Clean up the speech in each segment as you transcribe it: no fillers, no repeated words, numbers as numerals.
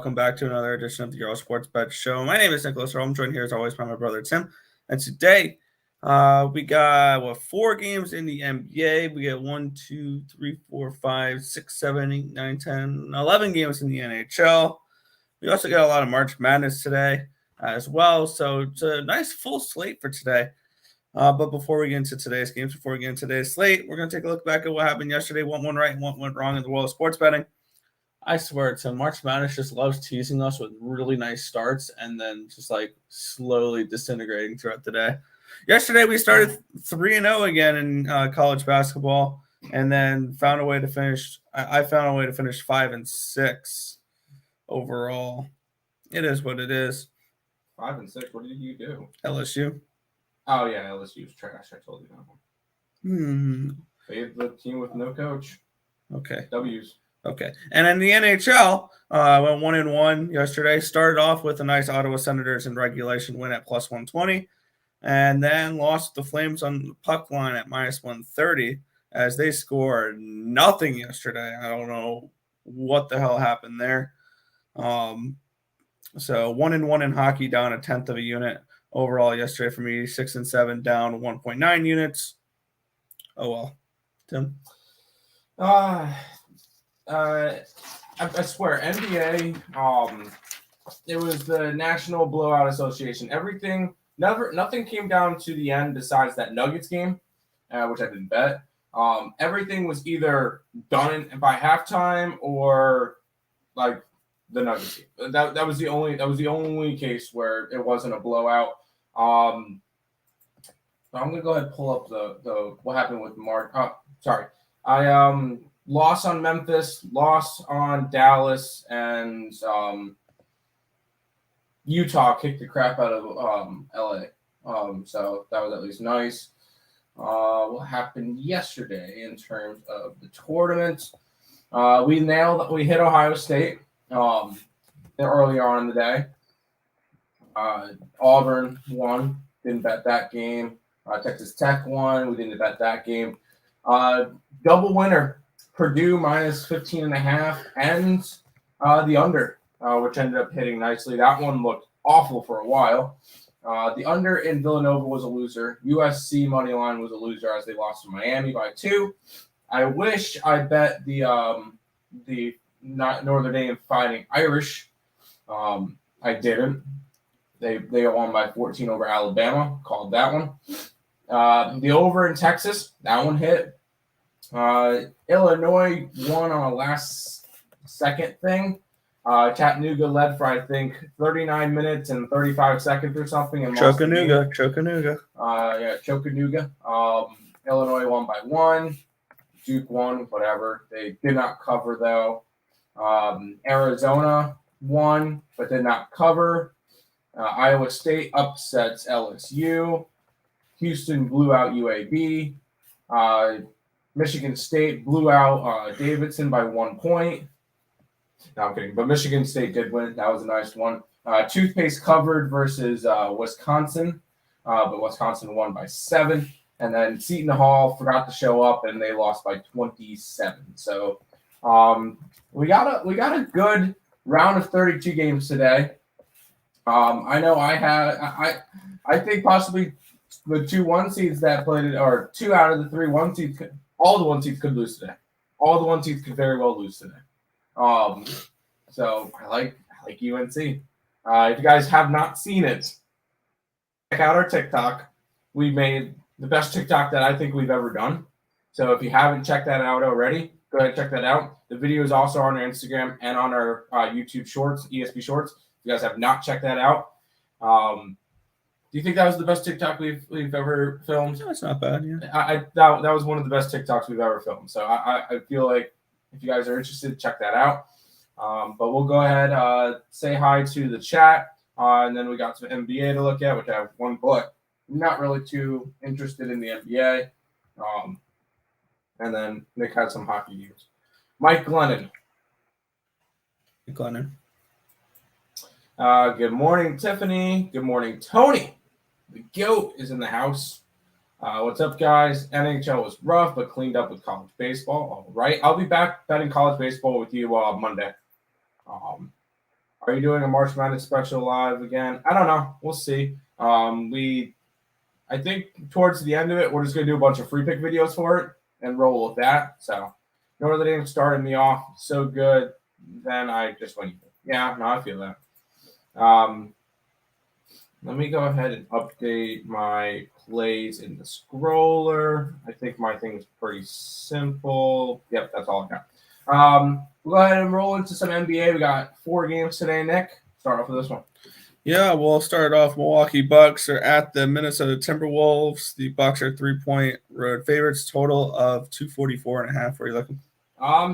welcome back to another edition of the Earle Sports Bet Show. My name is Nicholas Earle. I'm joined here as always by my brother Tim. And today we got 4 games in the NBA. We got 1, 2, 3, 4, 5, 6, 7, 8, 9, 10, 11 games in the NHL. We also got a lot of March Madness today as well. So it's a nice full slate for today. But before we get into today's games, before we get into today's slate, we're going to take a look back at what happened yesterday, what went right and what went wrong in the world of sports betting. I swear, Tim, March Madness just loves teasing us with really nice starts and then just like slowly disintegrating throughout the day. Yesterday, we started 3-0 again in college basketball and then found a way to finish. I found a way to finish 5-6 overall. It is what it is. 5-6. What did you do? LSU. Oh, yeah, LSU's trash. I told you that one. They had the team with no coach. Okay. W's. Okay. And in the NHL, went 1-1 yesterday. Started off with a nice Ottawa Senators in regulation win at plus 120, and then lost the Flames on the puck line at minus 130 as they scored nothing yesterday. I don't know what the hell happened there. So 1-1 in hockey, down 1/10 of a unit overall yesterday for me. 6-7, down 1.9 units. Oh well, Tim. I swear, NBA. It was the National Blowout Association. Nothing came down to the end besides that Nuggets game, which I didn't bet. Everything was either done by halftime or like the Nuggets game. That was the only case where it wasn't a blowout. I'm gonna go ahead and pull up the what happened with Mark. I loss on Memphis, loss on Dallas, and Utah kicked the crap out of LA. So that was at least nice. What happened yesterday in terms of the tournament? We hit Ohio State earlier on in the day. Auburn won. Didn't bet that game. Texas Tech won. We didn't bet that game. Double winner. Purdue minus 15.5 and the under, which ended up hitting nicely. That one looked awful for a while. The under in Villanova was a loser. USC money line was a loser as they lost to Miami by 2. I wish I bet the Notre Dame Fighting Irish. I didn't. They won by 14 over Alabama. Called that one. The over in Texas, that one hit. Illinois won on a last-second thing. Chattanooga led for, I think, 39 minutes and 35 seconds or something. And Chattanooga. Chattanooga. Illinois won by 1. Duke won, whatever. They did not cover, though. Arizona won, but did not cover. Iowa State upsets LSU. Houston blew out UAB. Michigan State blew out Davidson by 1 point. No, I'm kidding. But Michigan State did win. That was a nice one. Toothpaste covered versus Wisconsin. But Wisconsin won by 7. And then Seton Hall forgot to show up, and they lost by 27. So we got a good round of 32 games today. I know I think possibly the 2 1 seeds that played it, or 2 out of the 3 1 seeds, all the 1 seeds could lose today. All the 1 seeds could very well lose today. So I like UNC. If you guys have not seen it, check out our TikTok. We made the best TikTok that I think we've ever done. So if you haven't checked that out already, go ahead and check that out. The video is also on our Instagram and on our YouTube Shorts, ESP Shorts. If you guys have not checked that out, do you think that was the best TikTok we've ever filmed? That's not bad, yeah. That was one of the best TikToks we've ever filmed. So I feel like if you guys are interested, check that out. But we'll go ahead, say hi to the chat, and then we got some NBA to look at, which I have one book. I'm not really too interested in the NBA. And then Nick had some hockey news. Mike Glennon. Good morning, Tiffany. Good morning, Tony. The GOAT is in the house. What's up, guys? NHL was rough, but cleaned up with college baseball. All right. I'll be back betting college baseball with you Monday. Are Are you doing a March Madness special live again? I don't know. We'll see. I think towards the end of it, we're just going to do a bunch of free pick videos for it and roll with that. So, Notre Dame started me off so good, then I just went, yeah, no, I feel that. Let me go ahead and update my plays in the scroller. I think my thing is pretty simple. Yep, that's all I got. We'll go ahead and roll into some NBA. We got 4 games today, Nick. Start off with this one. Yeah, we'll start off. Milwaukee Bucks are at the Minnesota Timberwolves. The Bucks are 3-point road favorites, total of 244.5. Where are you looking?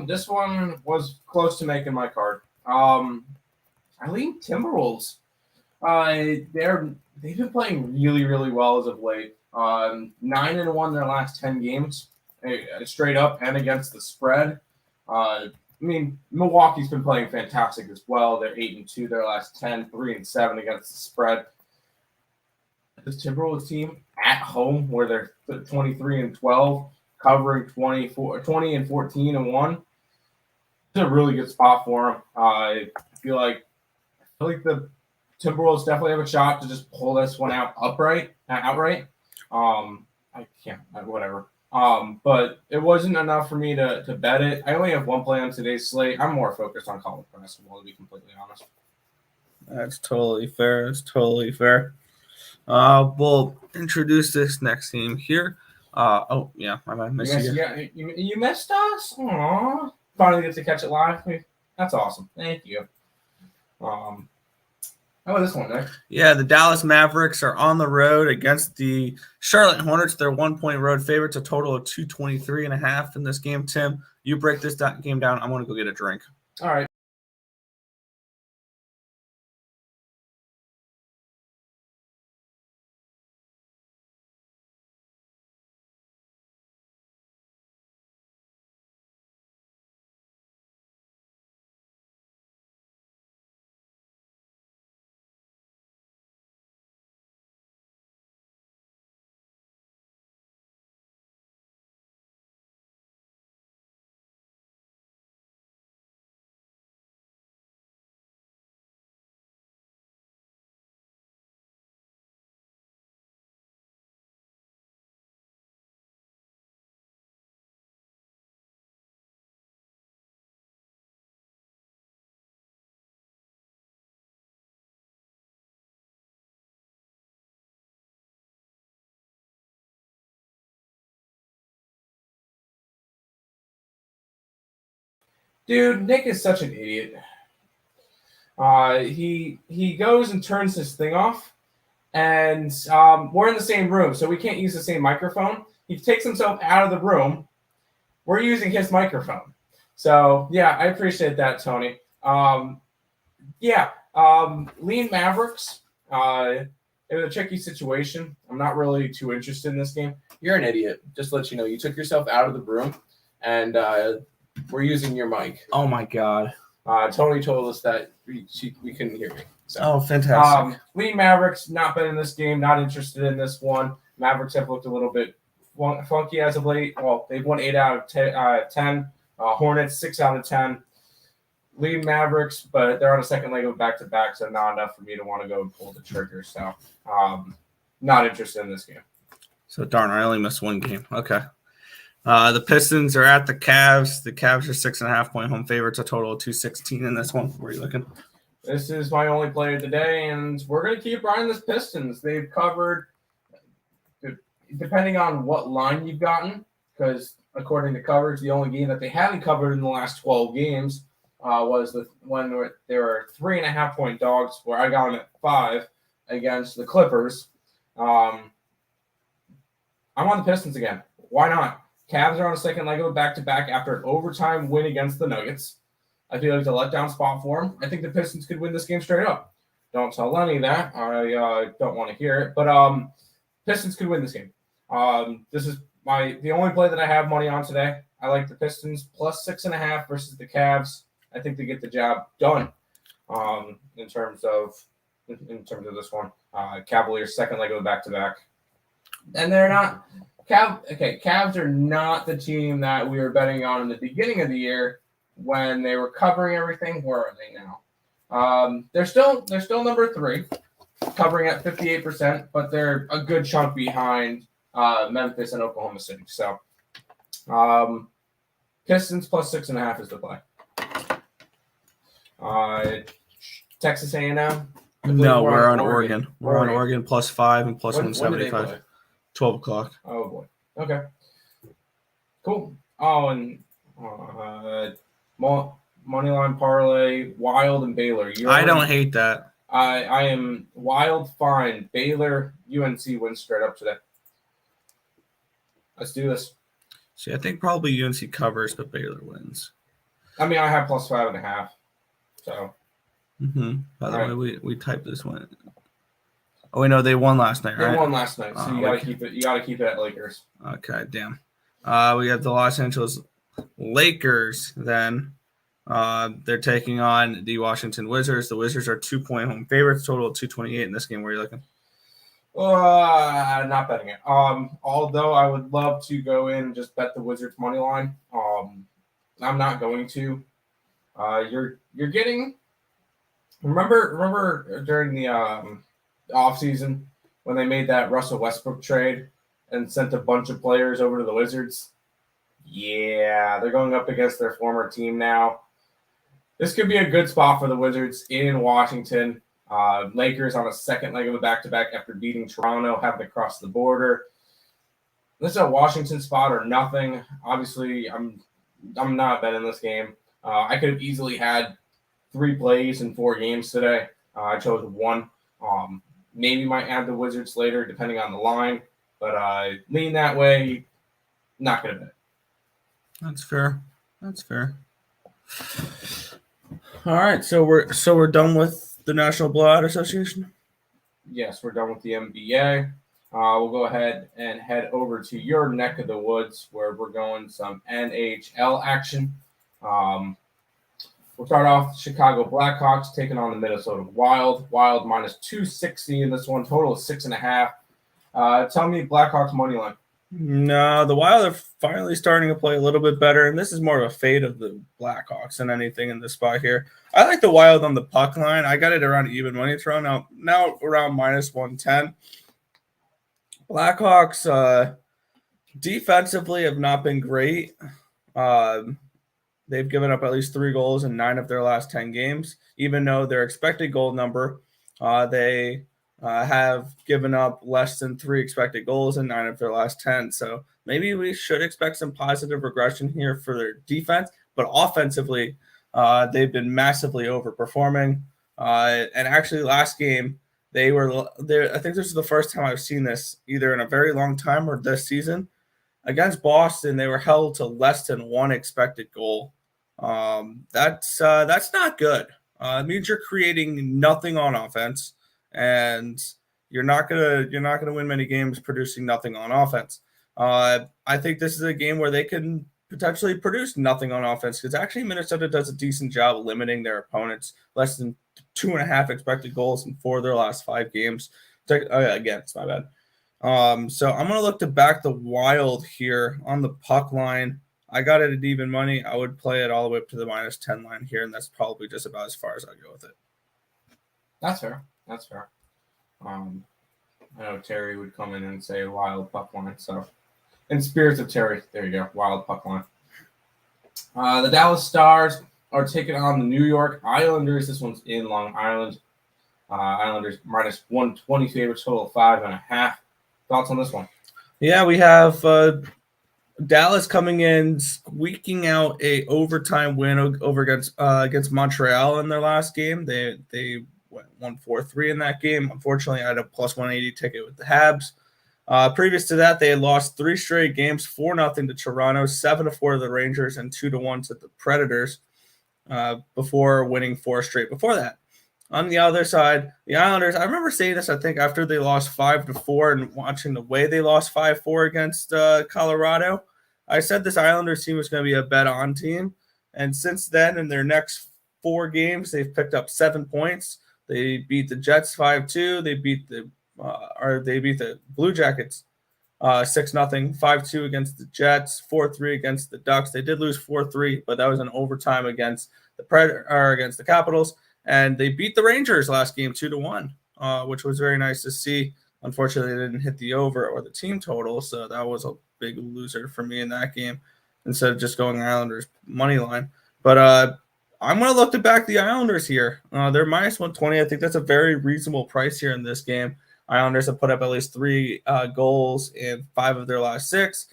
This one was close to making my card. I lean Timberwolves. They've been playing really, really well as of late. 9-1 their last 10 games, straight up and against the spread. Milwaukee's been playing fantastic as well. They're 8-2 their last 10, 3-7 against the spread. This Timberwolves team at home, where they're 23-12, covering 20 and 14-1. It's a really good spot for them. I feel like the Timberwolves definitely have a shot to just pull this one out outright. I can't, whatever. But it wasn't enough for me to bet it. I only have one play on today's slate. I'm more focused on college basketball, to be completely honest. That's totally fair. It's totally fair. We'll introduce this next team here. I might miss you. Yeah, you missed us? Aww. Finally get to catch it live. That's awesome. Thank you. How about this one, Nick? Yeah, the Dallas Mavericks are on the road against the Charlotte Hornets. They're 1-point road favorites, a total of 223.5 in this game. Tim, you break this game down. I'm going to go get a drink. All right. Dude, Nick is such an idiot. He goes and turns his thing off, and we're in the same room, so we can't use the same microphone. He takes himself out of the room. We're using his microphone. So, yeah, I appreciate that, Tony. Lean Mavericks. It was a tricky situation. I'm not really too interested in this game. You're an idiot. Just to let you know, you took yourself out of the room, and we're using your mic. Oh, my God. Tony told us that we couldn't hear me. So, oh, fantastic. Lean Mavericks, not been in this game, not interested in this one. Mavericks have looked a little bit funky as of late. Well, they've won 8 out of 10. Hornets, 6 out of 10. Lean Mavericks, but they're on a second leg of back-to-back, so not enough for me to want to go and pull the trigger. So, not interested in this game. So, darn, I only missed one game. Okay. The Pistons are at the Cavs. The Cavs are 6.5-point home favorites, a total of 216 in this one. Where are you looking? This is my only play of the day, and we're going to keep riding this Pistons. They've covered, depending on what line you've gotten, because according to coverage, the only game that they haven't covered in the last 12 games was when they were 3.5-point dogs, where I got them at 5 against the Clippers. I'm on the Pistons again. Why not? Cavs are on a second leg of a back-to-back after an overtime win against the Nuggets. I feel like it's a letdown spot for them. I think the Pistons could win this game straight up. Don't tell Lenny that. I don't want to hear it. But Pistons could win this game. This is the only play that I have money on today. I like the Pistons plus 6.5 versus the Cavs. I think they get the job done in terms of this one. Cavaliers second leg of a back-to-back. And they're not Cavs are not the team that we were betting on in the beginning of the year when they were covering everything. Where are they now? They're still number 3, covering at 58%, but they're a good chunk behind Memphis and Oklahoma City. So, Pistons plus 6.5 is the play. Texas A&M. No, we're on Oregon. We're on Oregon plus 5 and plus 175. 12 o'clock. Oh boy. Okay. Cool. Oh, and moneyline parlay, Wild and Baylor. I don't hate that. I am Wild fine. Baylor, UNC wins straight up today. Let's do this. See, I think probably UNC covers, but Baylor wins. I mean, I have plus 5.5. So. By the way, we typed this one. Oh, wait, no, they won last night, right? They won last night, so you gotta keep it. You gotta keep it at Lakers. Okay, damn. We have the Los Angeles Lakers. Then they're taking on the Washington Wizards. The Wizards are 2-point home favorites. Total of 228 in this game. Where are you looking? Not betting it. Although I would love to go in and just bet the Wizards money line. I'm not going to. You're getting. Remember during the offseason when they made that Russell Westbrook trade and sent a bunch of players over to the Wizards? Yeah, they're going up against their former team now. This could be a good spot for the Wizards in Washington. Lakers on a second leg of a back-to-back after beating Toronto, having to cross the border. This is a Washington spot or nothing. Obviously, I'm not betting this game. I could have easily had 3 plays in 4 games today. I chose 1. Maybe might add the Wizards later, depending on the line. But lean that way, not going to bet. That's fair. All right, so we're done with the National Blowout Association? Yes, we're done with the NBA. We'll go ahead and head over to your neck of the woods where we're going some NHL action. We'll start off Chicago Blackhawks taking on the Minnesota Wild. Wild minus 260 in this one. Total of 6.5. Tell me Blackhawks money line. No, the Wild are finally starting to play a little bit better, and this is more of a fade of the Blackhawks than anything in this spot here. I like the Wild on the puck line. I got it around even money. It's around now around minus 110. Blackhawks defensively have not been great. They've given up at least 3 goals in 9 of their last 10 games, even though their expected goal number, they have given up less than 3 expected goals in 9 of their last 10. So maybe we should expect some positive regression here for their defense, but offensively, they've been massively overperforming. And actually last game, they were there. I think this is the first time I've seen this either in a very long time or this season. Against Boston, they were held to less than 1 expected goal. That's not good. It means you're creating nothing on offense, and you're not gonna win many games producing nothing on offense. I think this is a game where they can potentially produce nothing on offense because actually Minnesota does a decent job limiting their opponents. Less than 2.5 expected goals in 4 of their last 5 games. Again, it's my bad. So I'm going to look to back the Wild here on the puck line. I got it at even money. I would play it all the way up to the minus 10 line here, and that's probably just about as far as I go with it. That's fair. I know Terry would come in and say Wild puck line. So, in spirits of Terry, there you go, Wild puck line. The Dallas Stars are taking on the New York Islanders. This one's in Long Island. Islanders minus 120 favorites, total of 5.5. Thoughts on this one? Yeah, we have Dallas coming in, squeaking out a overtime win over against Montreal in their last game. They won 4-3 in that game. Unfortunately, I had a plus 180 ticket with the Habs. Previous to that, they had lost 3 straight games, 4-0 to Toronto, 7-4 to the Rangers, and 2-1 to the Predators before winning 4 straight before that. On the other side, the Islanders, I remember saying this, I think, after they lost 5-4 and watching the way they lost 5-4 against Colorado. I said this Islanders team was going to be a bet-on team. And since then, in their next 4 games, they've picked up 7 points. They beat the Jets 5-2. They beat the Blue Jackets 6-0, 5-2 against the Jets, 4-3 against the Ducks. They did lose 4-3, but that was an overtime against the Capitals. and they beat the Rangers last game 2-1, which was very nice to see. Unfortunately, they didn't hit the over or the team total, so that was a big loser for me in that game instead of just going Islanders money line. But I'm going to look to back the Islanders here. They're minus 120. I think that's a very reasonable price here in this game. Islanders have put up at least 3 goals in 5 of their last 6.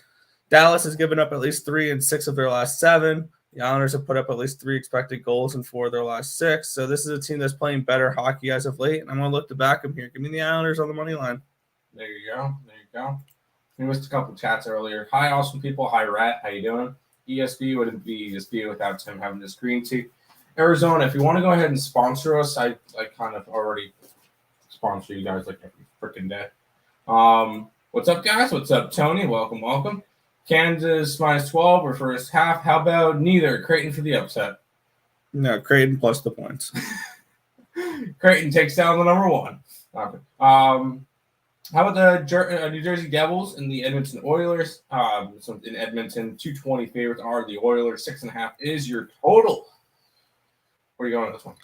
Dallas has given up at least 3 in 6 of their last 7. The Islanders have put up at least 3 expected goals in 4 of their last 6. So this is a team that's playing better hockey as of late, and I'm going to look to back them here. Give me the Islanders on the money line. There you go. We missed a couple chats earlier. Hi, awesome people. Hi, Rat. How you doing? ESB wouldn't be ESB without Tim having this green tea. Arizona, if you want to go ahead and sponsor us, I kind of already sponsor you guys like every freaking day. What's up, guys? What's up, Tony? Welcome. Kansas minus 12 or first half. How about neither? Creighton for the upset. No, Creighton plus the points. Creighton takes down the number 1. Okay. How about the New Jersey Devils and the Edmonton Oilers? So in Edmonton, 220 favorites are the Oilers. 6.5 is your total. Where are you going with this one?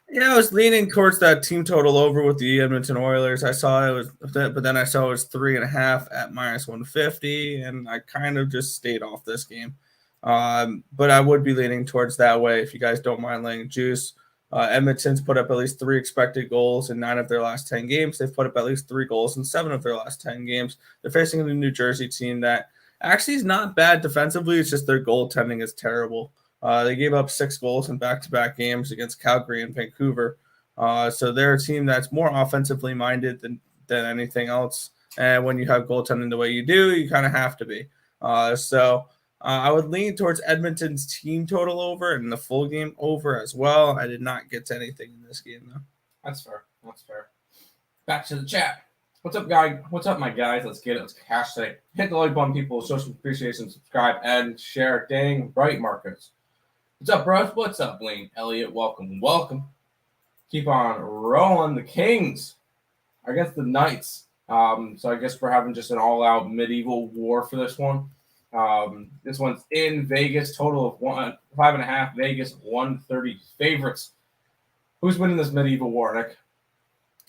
Yeah, I was leaning towards that team total over with the Edmonton Oilers. I saw it was, but then I saw it was 3.5 at minus 150, and I kind of just stayed off this game. But I would be leaning towards that way if you guys don't mind laying juice. Edmonton's put up at least 3 expected goals in 9 of their last 10 games. They've put up at least 3 goals in 7 of their last 10 games. They're facing a New Jersey team that actually is not bad defensively. It's just their goaltending is terrible. They gave up 6 goals in back-to-back games against Calgary and Vancouver. So they're a team that's more offensively minded than anything else. And when you have goaltending the way you do, you kind of have to be. So I would lean towards Edmonton's team total over and the full game over as well. I did not get to anything in this game, though. That's fair. Back to the chat. What's up, guy? What's up, my guys? Let's get it. Let's hashtag. Hit the like button, people. Show some appreciation, subscribe, and share. Dang right, Marcus. What's up, bros? What's up, Lane? Elliott, welcome. Keep on rolling. The Kings are against the Knights. So I guess we're having just an all-out medieval war for this one. This one's in Vegas. Total of 5.5. Vegas 130 favorites. Who's winning this medieval war, Nick?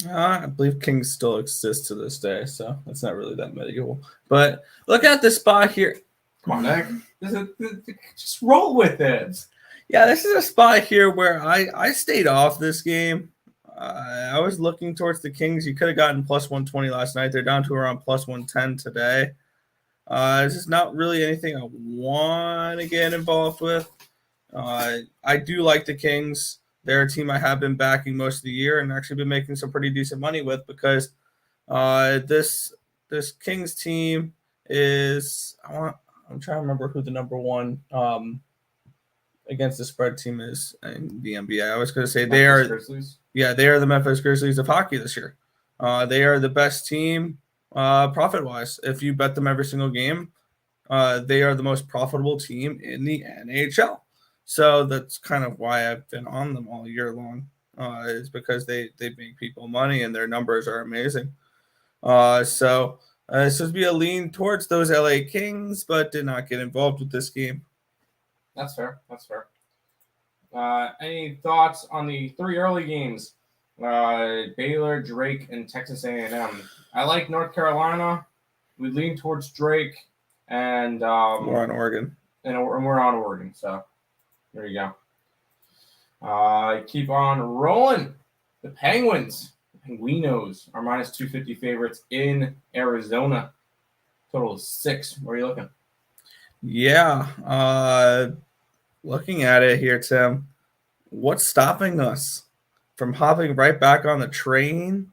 I believe Kings still exist to this day, so it's not really that medieval. But look at this spot here. Come on, Nick. Just roll with it. Yeah, this is a spot here where I stayed off this game. I was looking towards the Kings. You could have gotten plus 120 last night. They're down to around plus 110 today. This is not really anything I want to get involved with. I do like the Kings. They're a team I have been backing most of the year and actually been making some pretty decent money with because this Kings team is I'm trying to remember who the number 1 against the spread team is in the NBA. I was going to say they are Grizzlies. Yeah, they are the Memphis Grizzlies of hockey this year. They are the best team profit-wise. If you bet them every single game, they are the most profitable team in the NHL. So that's kind of why I've been on them all year long, is because they make people money and their numbers are amazing. So this would be a lean towards those LA Kings, but did not get involved with this game. That's fair. Any thoughts on the 3 early games? Baylor, Drake, and Texas A&M. I like North Carolina. We lean towards Drake, and we're on Oregon. And we're on Oregon. So there you go. Keep on rolling. The Penguins, Penguinos, are minus 250 favorites in Arizona. Total is 6. Where are you looking? Yeah. Looking at it here, Tim, what's stopping us from hopping right back on the train?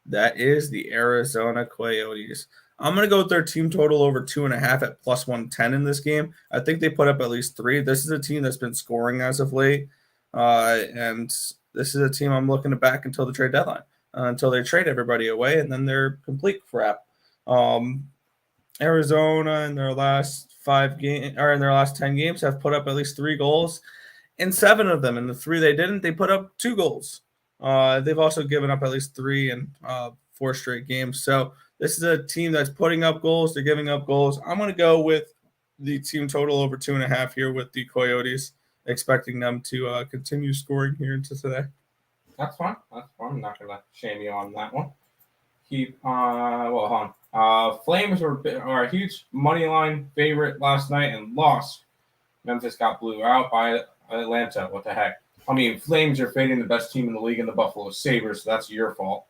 That is the Arizona Coyotes. I'm going to go with their team total over 2.5 at plus 110 in this game. I think they put up at least 3. This is a team that's been scoring as of late. And this is a team I'm looking to back until the trade deadline, until they trade everybody away, and then they're complete crap. Arizona in their last 10 games have put up at least 3 goals. In 7 of them, in the 3 they didn't, they put up 2 goals. They've also given up at least 3 in 4 straight games. So this is a team that's putting up goals. They're giving up goals. I'm going to go with the team total over 2.5 here with the Coyotes, expecting them to continue scoring here into today. That's fine. That's fine. I'm not gonna shame you on that one. Hold on. Flames are a huge money line favorite last night and lost. Memphis got blew out by Atlanta. What the heck? I mean, Flames are fading the best team in the league in the Buffalo Sabres, so that's your fault.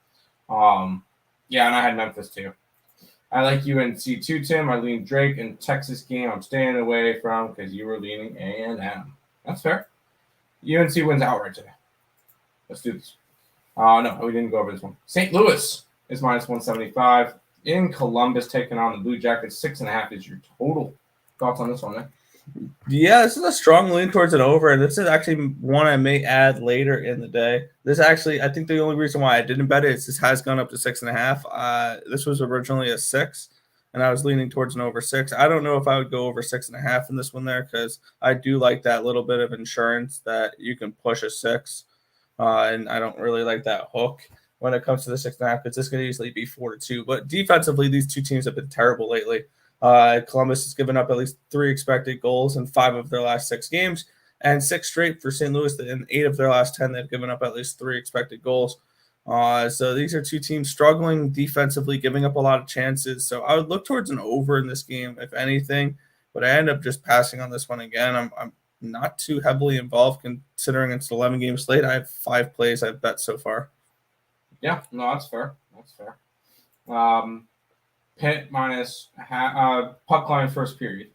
Yeah, and I had Memphis too. I like UNC too, Tim. I lean Drake and Texas game. I'm staying away from because you were leaning A&M. That's fair. UNC wins outright today. Let's do this. No, we didn't go over this one. St. Louis is minus 175. In Columbus, taking on the Blue Jackets. 6.5 is your total. Thoughts on this one, man? Yeah, this is a strong lean towards an over, and this is actually one I may add later in the day. This actually, I think the only reason why I didn't bet it is this has gone up to 6.5. This was originally a 6, and I was leaning towards an over 6. I don't know if I would go over 6.5 in this one there because I do like that little bit of insurance that you can push a 6, and I don't really like that hook when it comes to the 6.5 because this can easily be 4-2. But defensively, these two teams have been terrible lately. Columbus has given up at least 3 expected goals in 5 of their last 6 games, and 6 straight for St. Louis. In 8 of their last 10, they've given up at least 3 expected goals. So these are two teams struggling defensively, giving up a lot of chances. So I would look towards an over in this game, if anything. But I end up just passing on this one again. I'm not too heavily involved considering it's an 11-game slate. I have 5 plays I've bet so far. Yeah, no, that's fair. That's fair. Pitt minus puck line first period.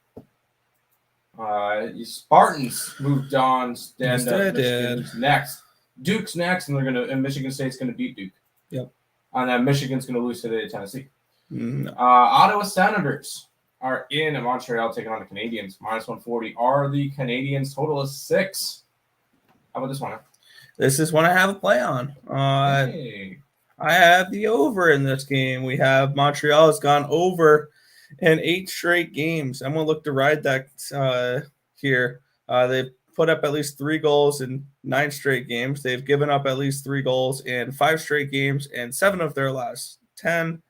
Spartans moved on. Yes, they did. Next. Duke's next, and Michigan State's gonna beat Duke. Yep. And then Michigan's gonna lose today to Tennessee. No. Ottawa Senators are in Montreal taking on the Canadiens. Minus 140 are the Canadiens. Total is 6. How about this one? This is one I have a play on. Hey. I have the over in this game. We have Montreal has gone over in 8 straight games. I'm going to look to ride that here. They've put up at least 3 goals in 9 straight games. They've given up at least 3 goals in 5 straight games and 7 of their last 10.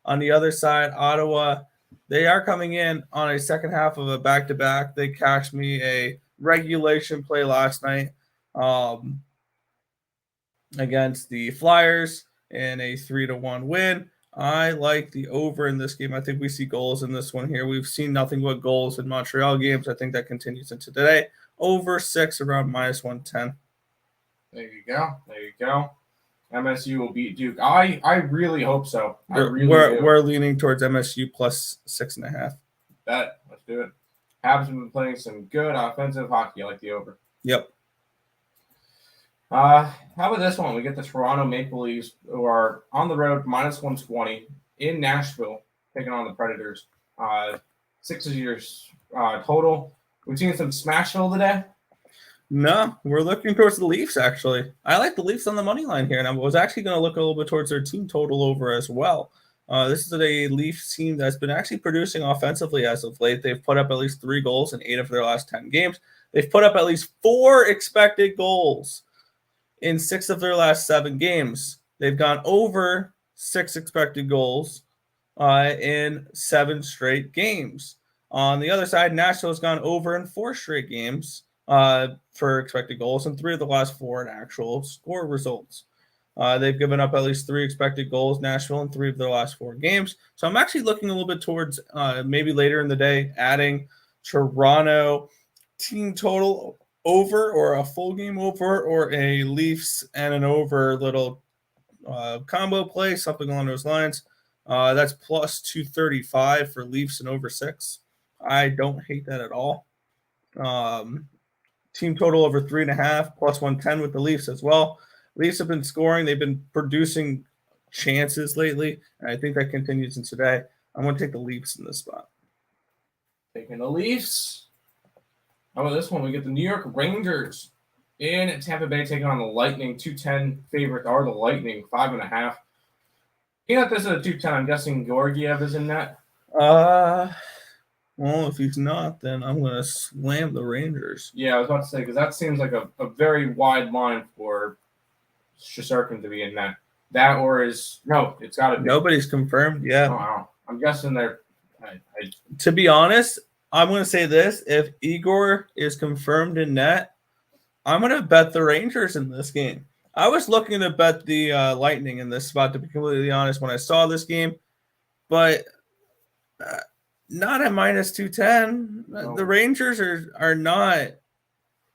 On the other side, Ottawa, they are coming in on a second half of a back-to-back. They cashed me a regulation play last night against the Flyers in a 3-1 win. I like the over in this game. I think we see goals in this one here. We've seen nothing but goals in Montreal games. I think that continues into today. Over 6 around minus 110. There you go. There you go. MSU will beat Duke. I really hope so. We're leaning towards MSU plus 6.5. Bet. Let's do it. Habs have been playing some good offensive hockey. I like the over. Yep. How about this one? We get the Toronto Maple Leafs, who are on the road, minus 120 in Nashville, taking on the Predators. 6 is your total. We've seen some Smashville today. No, we're looking towards the Leafs, actually. I like the Leafs on the money line here, and I was actually going to look a little bit towards their team total over as well. This is a Leafs team that's been actually producing offensively as of late. They've put up at least 3 goals in 8 of their last 10 games. They've put up at least 4 expected goals in 6 of their last 7 games. They've gone over 6 expected goals in 7 straight games. On the other side, Nashville has gone over in 4 straight games for expected goals and 3 of the last 4 in actual score results. They've given up at least 3 expected goals, Nashville, in 3 of their last 4 games. So I'm actually looking a little bit towards maybe later in the day adding Toronto team total over or a full game over or a Leafs and an over little combo play, something along those lines. That's plus 235 for Leafs and over 6. I don't hate that at all. Team total over 3.5 plus 110 with the Leafs as well. Leafs have been scoring. They've been producing chances lately, and I think that continues in today. I'm going to take the Leafs in this spot. Taking the Leafs. How about this one? We get the New York Rangers in Tampa Bay taking on the Lightning. 210 favorite are the Lightning, 5.5. You got this at a 210. I'm guessing Georgiev is in that. Well, if he's not, then I'm going to slam the Rangers. Yeah, I was about to say, because that seems like a very wide line for Shesterkin to be in that. That or is – no, it's got to be. Nobody's confirmed, yeah. Oh, wow. I'm guessing they're To be honest, I'm going to say this. If Igor is confirmed in net, I'm going to bet the Rangers in this game. I was looking to bet the Lightning in this spot, to be completely honest, when I saw this game, but not at minus 210. No. The Rangers are not,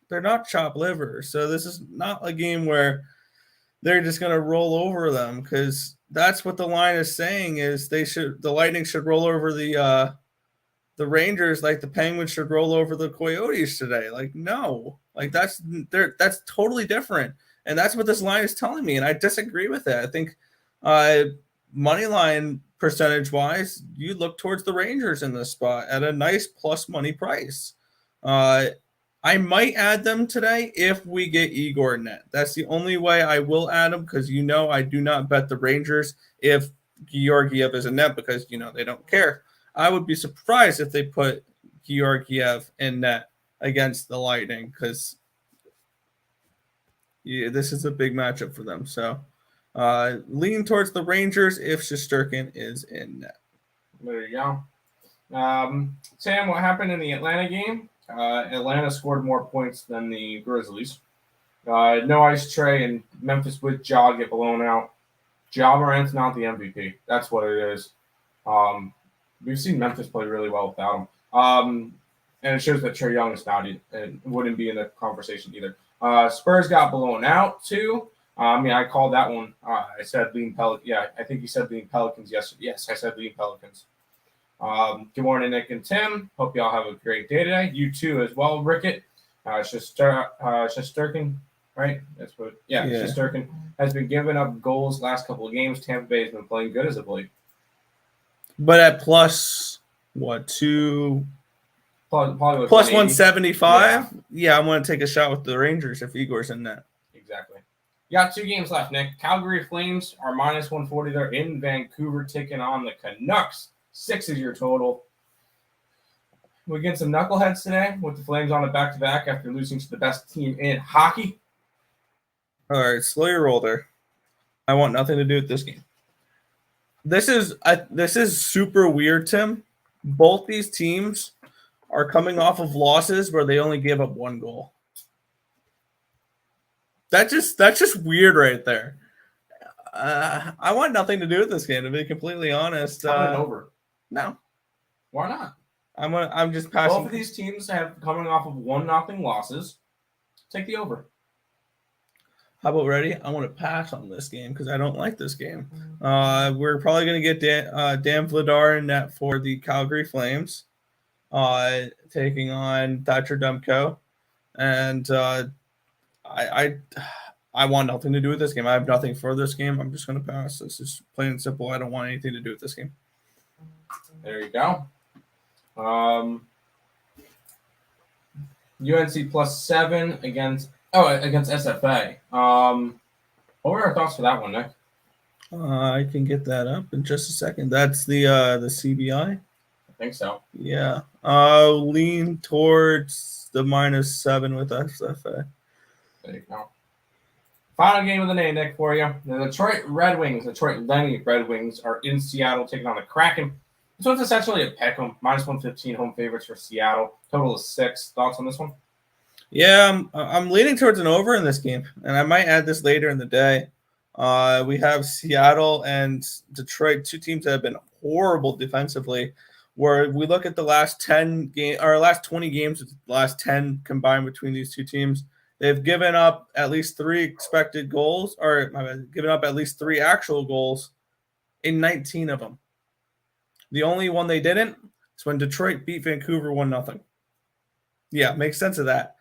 they're not chopped liver. So this is not a game where they're just going to roll over them, because that's what the line is saying, is the Lightning should roll over the Rangers like the Penguins should roll over the Coyotes today. Like, no, like that's totally different. And that's what this line is telling me. And I disagree with it. I think money line percentage wise, you look towards the Rangers in this spot at a nice plus money price. I might add them today if we get Igor net. That's the only way I will add them, because I do not bet the Rangers if Georgiev is a net, because they don't care. I would be surprised if they put Georgiev in net against the Lightning, because this is a big matchup for them. So lean towards the Rangers if Shesterkin is in net. There you go. Sam, what happened in the Atlanta game? Atlanta scored more points than the Grizzlies. No ice tray, and Memphis with Ja get blown out. Ja Morant's not the MVP. That's what it is. We've seen Memphis play really well without him. And it shows that Trae Young is not and wouldn't be in the conversation either. Spurs got blown out too. I called that one. I said lean Pelicans. Yeah, I think you said lean Pelicans yesterday. Yes, I said lean Pelicans. Good morning, Nick and Tim. Hope y'all have a great day today. You too as well, Rickett. Shesterkin, right? That's what. Yeah, Shesterkin has been giving up goals last couple of games. Tampa Bay has been playing good as of late. But at plus what, plus 175? Yeah, I'm going to take a shot with the Rangers if Igor's in that. Exactly. You got 2 games left, Nick. Calgary Flames are minus 140. They're in Vancouver taking on the Canucks. 6 is your total. We get some knuckleheads today with the Flames on a back-to-back after losing to the best team in hockey. All right, slow your roll there. I want nothing to do with this game. This is super weird, Tim. Both these teams are coming off of losses where they only gave up 1 goal. That's just weird right there. I want nothing to do with this game, to be completely honest. Over. No. Why not? I'm just passing. Both of these teams have coming off of 1-0 losses. Take the over. How about ready? I want to pass on this game because I don't like this game. We're probably going to get Dan Vladar in net for the Calgary Flames, taking on Thatcher Demko. And I want nothing to do with this game. I have nothing for this game. I'm just going to pass. This is plain and simple. I don't want anything to do with this game. There you go. UNC plus 7 against SFA. What were our thoughts for that one, Nick? I can get that up in just a second. That's the CBI. I think so. Yeah. Lean towards the -7 with SFA. There you go. Final game of the day, Nick, for you. The Detroit Lenny Red Wings are in Seattle taking on the Kraken. This one's essentially a pick 'em. -115 home favorites for Seattle. Total is 6. Thoughts on this one? Yeah, I'm leaning towards an over in this game, and I might add this later in the day. We have Seattle and Detroit, 2 teams that have been horrible defensively. Where we look at the last 20 games, the last 10 combined between these 2 teams, they've given up at least 3 expected goals, or given up at least 3 actual goals in 19 of them. The only one they didn't is when Detroit beat Vancouver 1-0. Yeah, makes sense of that.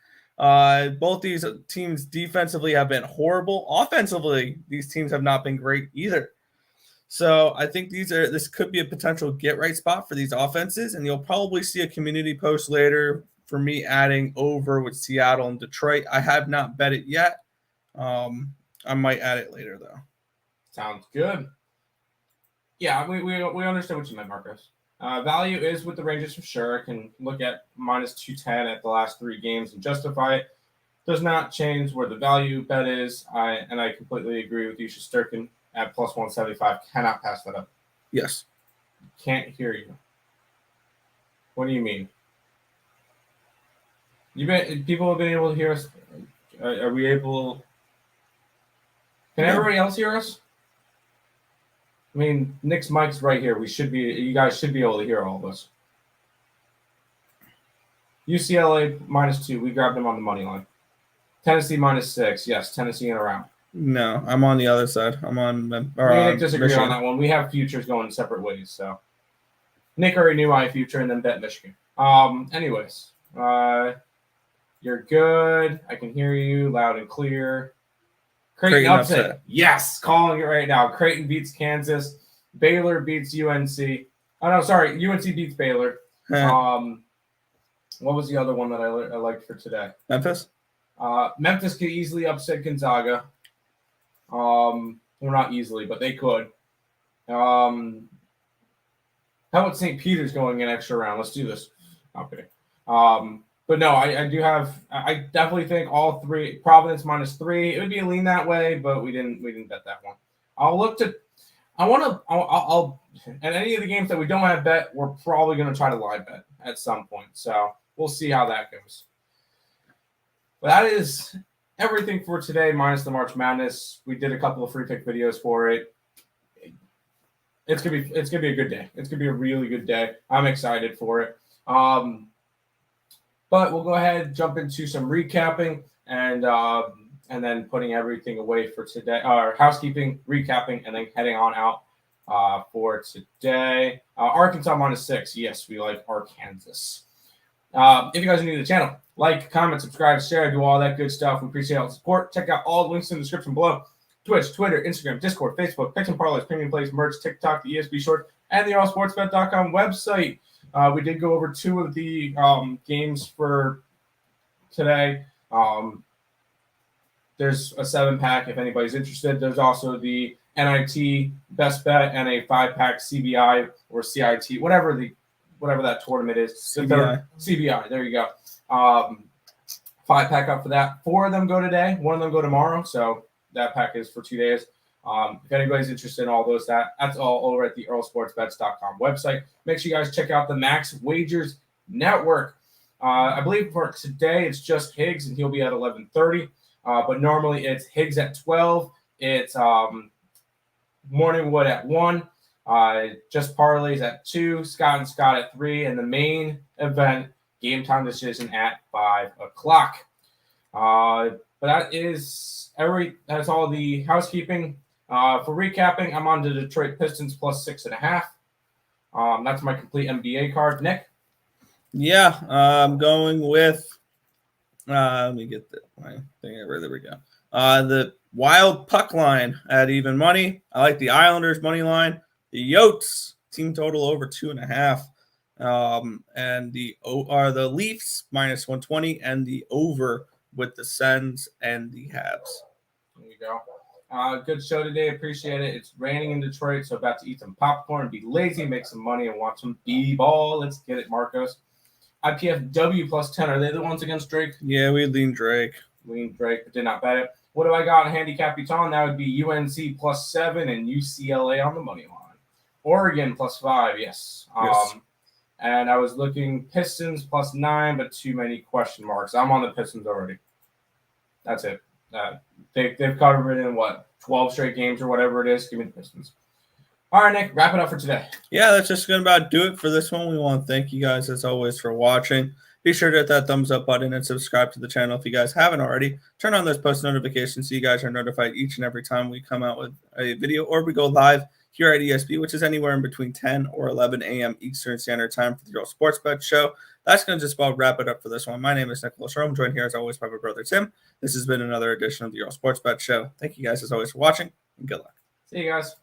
Both these teams defensively have been horrible. Offensively, these teams have not been great either. So I think this could be a potential get-right spot for these offenses, and you'll probably see a community post later for me adding over with Seattle and Detroit. I have not bet it yet. I might add it later, though. Sounds good. Yeah, we understand what you meant, Marcus. Value is with the Rangers for sure. I can look at -210 at the last 3 games and justify it. Does not change where the value bet is. I completely agree with you. Shesterkin at plus 175. Cannot pass that up. Yes. Can't hear you. What do you mean? People have been able to hear us. Are we able? Can everybody else hear us? I mean, Nick's mic's right here. You guys should be able to hear all of us. UCLA -2. We grabbed them on the money line. Tennessee -6. Yes, Tennessee in a round. No, I'm on the other side. I'm on. Me and Nick disagree on that one. We have futures going separate ways. So Nick already knew my future and then bet Michigan. Anyways, you're good. I can hear you loud and clear. Creighton upset. Yes, calling it right now. Creighton beats Kansas. Baylor beats UNC. Oh no, sorry. UNC beats Baylor. What was the other one that I liked for today? Memphis. Memphis could easily upset Gonzaga. Well, not easily, but they could. How about St. Peter's going in extra round? Let's do this. Okay. But no, I do have. I definitely think all three. Providence -3. It would be a lean that way, but we didn't bet that one. I'll and any of the games that we don't have bet, we're probably going to try to live bet at some point. So we'll see how that goes. But that is everything for today, minus the March Madness. We did a couple of free pick videos for it. It's gonna be a good day. It's gonna be a really good day. I'm excited for it. But we'll go ahead and jump into some recapping and then putting everything away for today. Housekeeping, recapping, and then heading on out for today. Arkansas -6. Yes, we like Arkansas. If you guys are new to the channel, like, comment, subscribe, share, do all that good stuff. We appreciate all the support. Check out all the links in the description below. Twitch, Twitter, Instagram, Discord, Facebook, Picks and Parleys, Premium Plays, merch, TikTok, the ESB Short, and the AllSportsBet.com website. We did go over 2 of the games for today. There's a 7-pack if anybody's interested. There's also the NIT Best Bet and a 5-pack CBI or CIT, whatever that tournament is. CBI. There you go. 5-pack up for that. 4 of them go today. 1 of them go tomorrow. So that pack is for 2 days. If anybody's interested in all those, that's all over at the EarleSportsBets.com website. Make sure you guys check out the Max Wagers Network. I believe for today it's just Higgs, and he'll be at 11:30. But normally it's Higgs at 12. It's Morningwood at 1. Just Parleys at 2. Scott and Scott at 3. And the main event, game time decision at 5 o'clock. But that's all the housekeeping. For recapping, I'm on the Detroit Pistons +6.5. That's my complete NBA card. Nick? Yeah, I'm going with let me get my thing over. There we go. The Wild puck line at even money. I like the Islanders money line. The Yotes team total over 2.5. And the Leafs -120 and the over with the Sens and the Habs. There you go. Good show today. Appreciate it. It's raining in Detroit, so about to eat some popcorn, be lazy, make some money, and watch some B-ball. Let's get it, Marcos. IPFW +10. Are they the ones against Drake? Yeah, we lean Drake. But did not bet it. What do I got on handicap Eton? That would be UNC +7 and UCLA on the money line. Oregon +5, yes. Yes. And I was looking Pistons +9, but too many question marks. I'm on the Pistons already. That's it. They've covered it in 12 straight games or whatever it is. Give me the Pistons. All right, Nick, wrap it up for today. Yeah, that's just going to about do it for this one. We want to thank you guys, as always, for watching. Be sure to hit that thumbs up button and subscribe to the channel if you guys haven't already. Turn on those post notifications so you guys are notified each and every time we come out with a video or we go live here at ESB, which is anywhere in between 10 or 11 a.m. Eastern Standard Time for the Earle Sports Bet Show. That's going to just about wrap it up for this one. My name is Nicholas Earle. I'm joined here, as always, by my brother Tim. This has been another edition of the Earle Sports Bet Show. Thank you guys, as always, for watching, and good luck. See you guys.